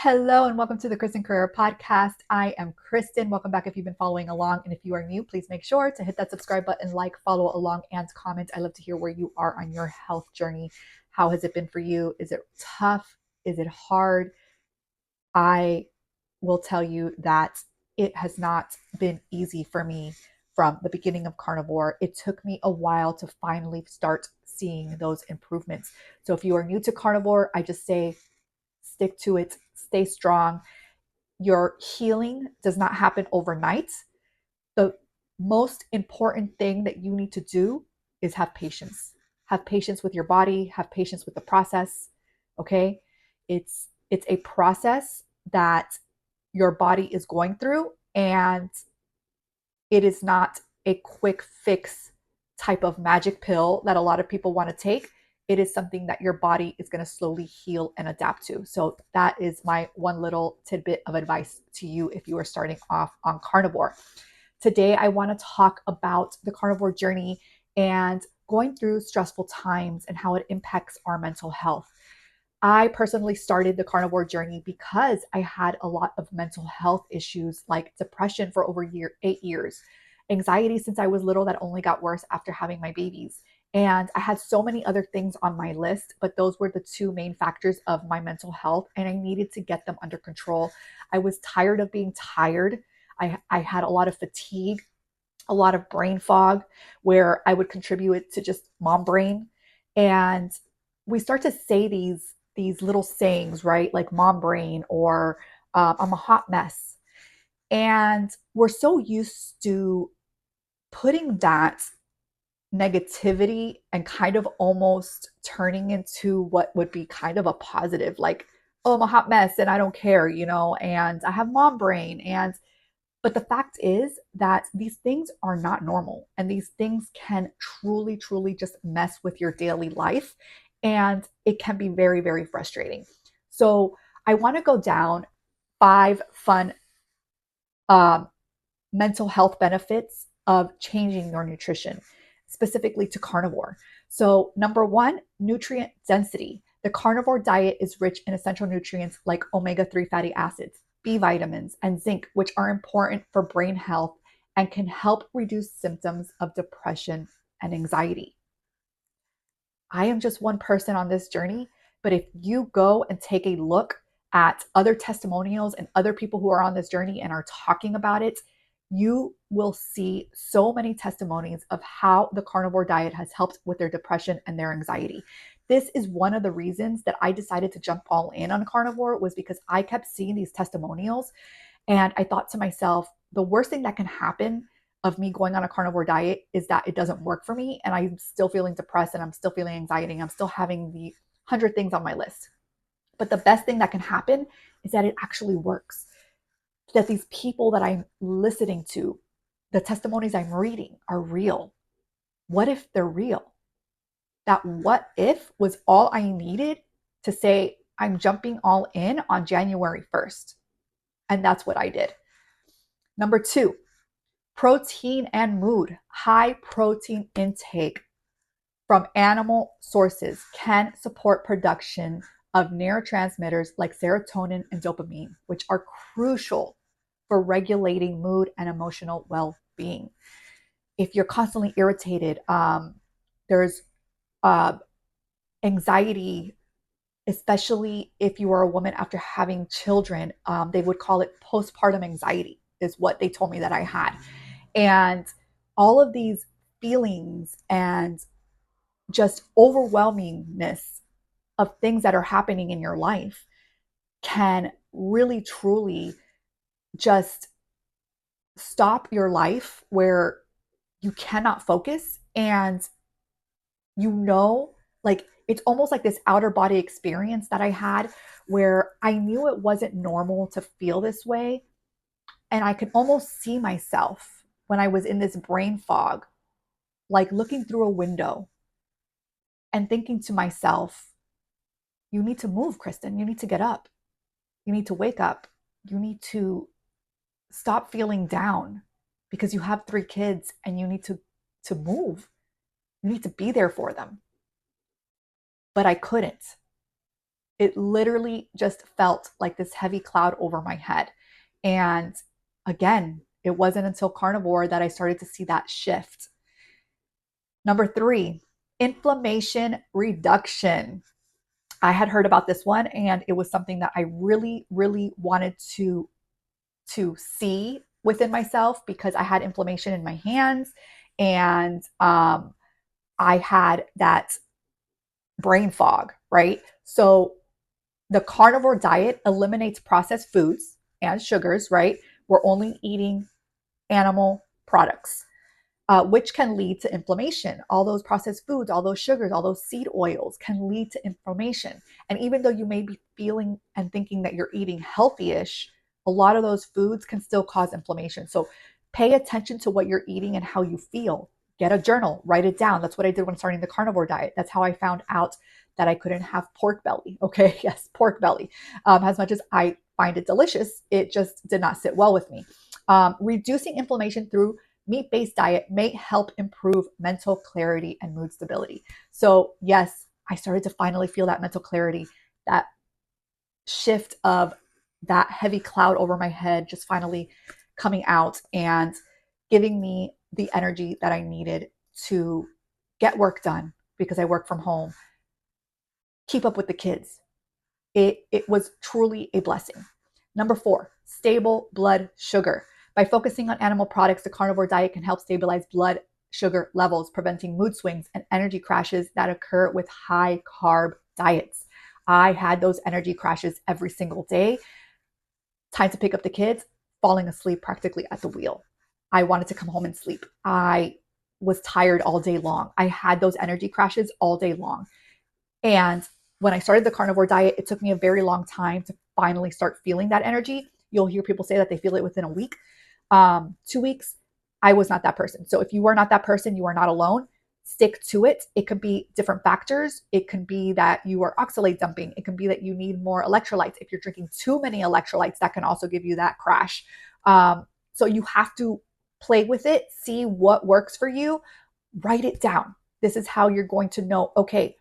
Hello and welcome to the Kristin Carrera podcast. I am Kristin. Welcome back if you've been following along. And if you are new, please make sure to hit that subscribe button, like, follow along, and comment. I love to hear where you are on your health journey. How has it been for you? Is it tough? Is it hard? I will tell you that it has not been easy for me from the beginning of Carnivore. It took me a while to finally start seeing those improvements. So if you are new to Carnivore, I just say stick to it, stay strong. Your healing does not happen overnight. The most important thing that you need to do is have patience. Have patience with your body, have patience with the process. Okay? It's a process that your body is going through, and it is not a quick fix type of magic pill that a lot of people want to take. It is something that your body is going to slowly heal and adapt to. So that is my one little tidbit of advice to you if you are starting off on Carnivore. Today, I want to talk about the Carnivore journey and going through stressful times and how it impacts our mental health. I personally started the Carnivore journey because I had a lot of mental health issues like depression for over 8 years, anxiety since I was little that only got worse after having my babies. And I had so many other things on my list, but those were the two main factors of my mental health, and I needed to get them under control. I was tired of being tired. I had a lot of fatigue, a lot of brain fog, where I would contribute it to just mom brain. And we start to say these little sayings, right? Like mom brain or I'm a hot mess. And we're so used to putting that negativity and kind of almost turning into what would be kind of a positive, like, oh, I'm a hot mess and I don't care, and I have mom brain. But the fact is that these things are not normal, and these things can truly, truly just mess with your daily life. And it can be very, very frustrating. So I want to go down 5 fun um, mental health benefits of changing your nutrition, specifically to carnivore. So, number one, nutrient density. The carnivore diet is rich in essential nutrients like omega-3 fatty acids, B vitamins, and zinc, which are important for brain health and can help reduce symptoms of depression and anxiety. I am just one person on this journey, but if you go and take a look at other testimonials and other people who are on this journey and are talking about it, you will see so many testimonies of how the carnivore diet has helped with their depression and their anxiety. This is one of the reasons that I decided to jump all in on carnivore, was because I kept seeing these testimonials and I thought to myself, the worst thing that can happen of me going on a carnivore diet is that it doesn't work for me and I'm still feeling depressed and I'm still feeling anxiety and I'm still having the 100 things on my list. But the best thing that can happen is that it actually works. That these people that I'm listening to, the testimonies I'm reading are real. What if they're real? That what if was all I needed to say, I'm jumping all in on January 1st. And that's what I did. Number two, protein and mood. High protein intake from animal sources can support production of neurotransmitters like serotonin and dopamine, which are crucial for regulating mood and emotional well-being. If you're constantly irritated, there's uh, anxiety, especially if you are a woman after having children. They would call it postpartum anxiety, is what they told me that I had. And all of these feelings and just overwhelmingness of things that are happening in your life can really, truly just stop your life where you cannot focus. And like it's almost like this outer body experience that I had where I knew it wasn't normal to feel this way. And I could almost see myself when I was in this brain fog, like looking through a window and thinking to myself, you need to move, Kristin. You need to get up. You need to wake up. You need to stop feeling down because you have 3 kids and you need to move. You need to be there for them. But I couldn't. It literally just felt like this heavy cloud over my head. And again, it wasn't until carnivore that I started to see that shift. Number 3, inflammation reduction. I had heard about this one, and it was something that I really, really wanted to see within myself, because I had inflammation in my hands, and I had that brain fog, right? So the carnivore diet eliminates processed foods and sugars, right? We're only eating animal products, which can lead to inflammation. All those processed foods, all those sugars, all those seed oils can lead to inflammation. And even though you may be feeling and thinking that you're eating healthy-ish, a lot of those foods can still cause inflammation. So pay attention to what you're eating and how you feel. Get a journal, write it down. That's what I did when starting the carnivore diet. That's how I found out that I couldn't have pork belly. Okay, yes, pork belly. As much as I find it delicious, it just did not sit well with me. Reducing inflammation through meat-based diet may help improve mental clarity and mood stability. So yes, I started to finally feel that mental clarity, that shift of that heavy cloud over my head just finally coming out and giving me the energy that I needed to get work done, because I work from home, keep up with the kids. It was truly a blessing. Number 4, stable blood sugar. By focusing on animal products, the carnivore diet can help stabilize blood sugar levels, preventing mood swings and energy crashes that occur with high carb diets. I had those energy crashes every single day. Time to pick up the kids, falling asleep practically at the wheel. I wanted to come home and sleep. I was tired all day long. I had those energy crashes all day long. And when I started the carnivore diet, it took me a very long time to finally start feeling that energy. You'll hear people say that they feel it within a week, 2 weeks. I was not that person. So if you are not that person, you are not alone. Stick to it. It could be different factors. It can be that you are oxalate dumping. It can be that you need more electrolytes. If you're drinking too many electrolytes, that can also give you that crash. So you have to play with it, see what works for you, write it down. This is how you're going to know, okay,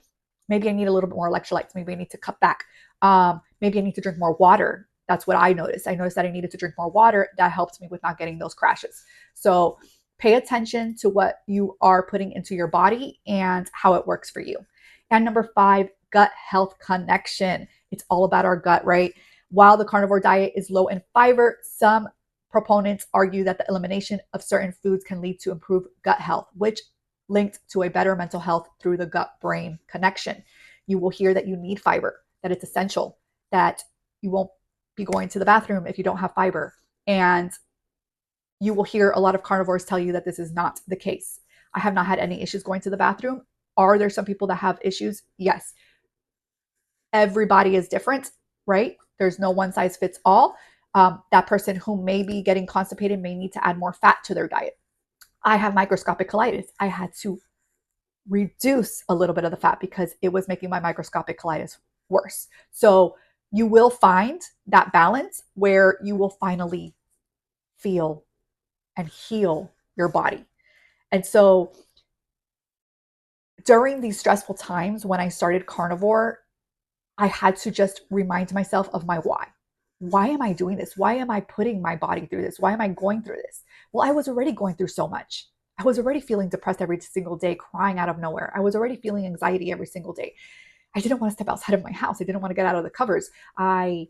maybe I need a little bit more electrolytes. Maybe I need to cut back. Maybe I need to drink more water. That's what I noticed. I noticed that I needed to drink more water. That helped me with not getting those crashes. So pay attention to what you are putting into your body and how it works for you. And number 5, gut health connection. It's all about our gut, right? While the carnivore diet is low in fiber, some proponents argue that the elimination of certain foods can lead to improved gut health, which linked to a better mental health through the gut-brain connection. You will hear that you need fiber, that it's essential, that you won't be going to the bathroom if you don't have fiber. And you will hear a lot of carnivores tell you that this is not the case. I have not had any issues going to the bathroom. Are there some people that have issues? Yes. Everybody is different, right? There's no one size fits all. That person who may be getting constipated may need to add more fat to their diet. I have microscopic colitis. I had to reduce a little bit of the fat because it was making my microscopic colitis worse. So you will find that balance where you will finally feel and heal your body. And so during these stressful times when I started carnivore, I had to just remind myself of my why. Why am I doing this? Why am I putting my body through this? Why am I going through this? Well, I was already going through so much. I was already feeling depressed every single day, crying out of nowhere. I was already feeling anxiety every single day. I didn't want to step outside of my house. I didn't want to get out of the covers. I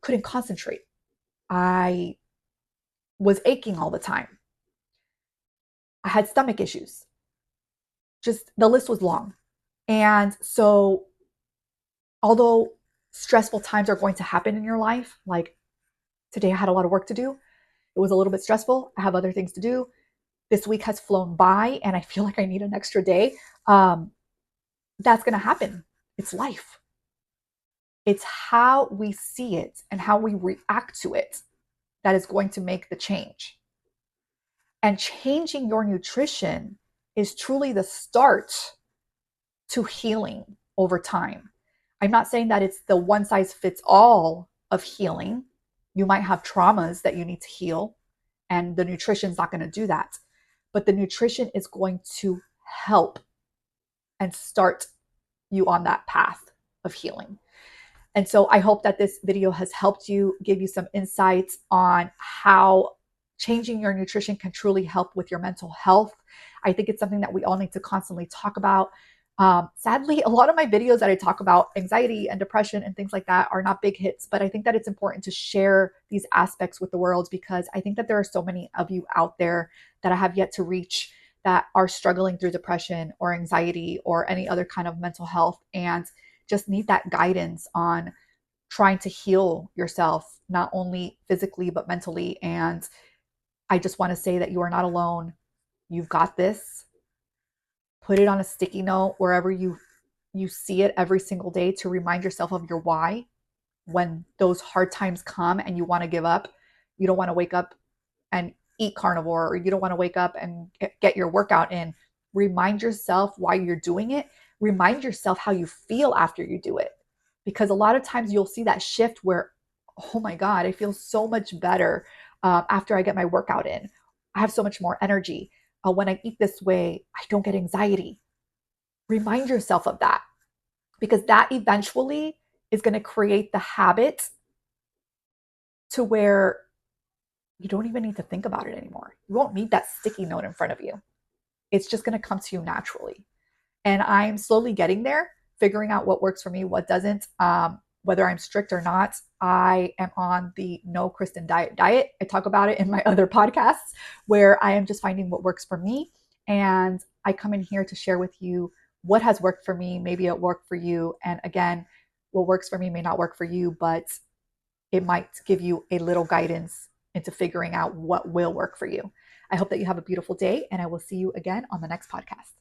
couldn't concentrate. I was aching all the time. I had stomach issues. Just the list was long. And so although stressful times are going to happen in your life, like today I had a lot of work to do. It was a little bit stressful. I have other things to do. This week has flown by and I feel like I need an extra day. That's going to happen. It's life. It's how we see it and how we react to it that is going to make the change. And changing your nutrition is truly the start to healing over time. I'm not saying that it's the one size fits all of healing. You might have traumas that you need to heal, and the nutrition's not going to do that. But the nutrition is going to help and start you on that path of healing. And so I hope that this video has helped you, give you some insights on how changing your nutrition can truly help with your mental health. I think it's something that we all need to constantly talk about. Sadly, a lot of my videos that I talk about anxiety and depression and things like that are not big hits, but I think that it's important to share these aspects with the world, because I think that there are so many of you out there that I have yet to reach that are struggling through depression or anxiety or any other kind of mental health, and just need that guidance on trying to heal yourself, not only physically, but mentally. And I just want to say that you are not alone. You've got this. Put it on a sticky note wherever you see it every single day, to remind yourself of your why. When those hard times come and you want to give up, you don't want to wake up and eat carnivore, or you don't want to wake up and get your workout in. Remind yourself why you're doing it. Remind yourself how you feel after you do it. Because a lot of times you'll see that shift where, oh my God, I feel so much better after I get my workout in. I have so much more energy. When I eat this way, I don't get anxiety. Remind yourself of that, because that eventually is going to create the habit to where you don't even need to think about it anymore. You won't need that sticky note in front of you. It's just going to come to you naturally. And I'm slowly getting there, figuring out what works for me, what doesn't, whether I'm strict or not. I am on the no Kristin diet. I talk about it in my other podcasts, where I am just finding what works for me. And I come in here to share with you what has worked for me. Maybe it worked for you. And again, what works for me may not work for you, but it might give you a little guidance into figuring out what will work for you. I hope that you have a beautiful day, and I will see you again on the next podcast.